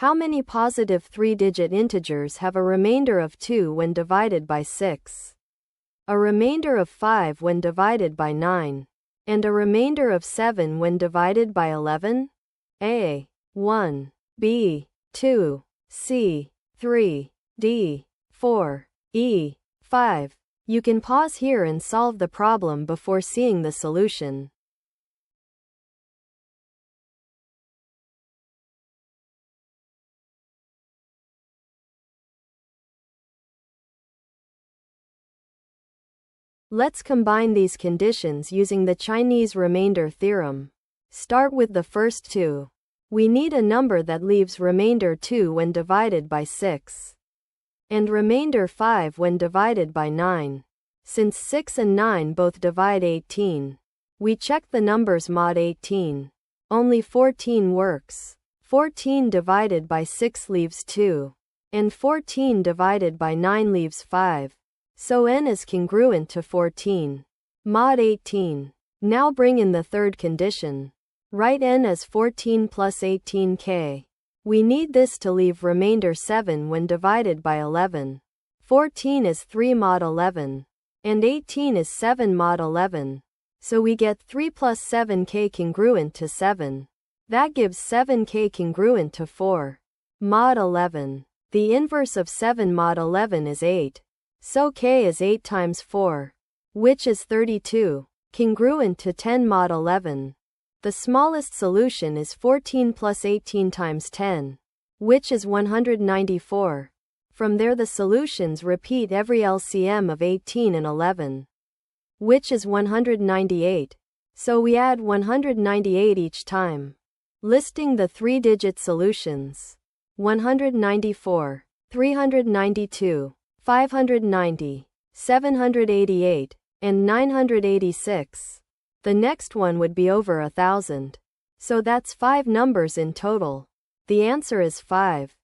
How many positive 3-digit integers have a remainder of 2 when divided by 6? A remainder of 5 when divided by 9. And a remainder of 7 when divided by 11? A. 1. B. 2. C. 3. D. 4. E. 5. You can pause here and solve the problem before seeing the solution. Let's combine these conditions using the Chinese remainder theorem. Start with the first two. We need a number that leaves remainder 2 when divided by 6. And remainder 5 when divided by 9. Since 6 and 9 both divide 18. We check the numbers mod 18. Only 14 works. 14 divided by 6 leaves 2. And 14 divided by 9 leaves 5. So n is congruent to 14. Mod 18. Now bring in the third condition. Write n as 14 plus 18k. We need this to leave remainder 7 when divided by 11. 14 is 3 mod 11. And 18 is 7 mod 11. So we get 3 plus 7k congruent to 7. That gives 7k congruent to 4 mod 11. The inverse of 7 mod 11 is 8. So k is 8 times 4, which is 32, congruent to 10 mod 11. The smallest solution is 14 plus 18 times 10, which is 194. From there the solutions repeat every LCM of 18 and 11, which is 198. So we add 198 each time. Listing the 3-digit solutions. 194, 392. 590, 788, and 986. The next one would be over 1,000. So that's 5 numbers in total. The answer is 5.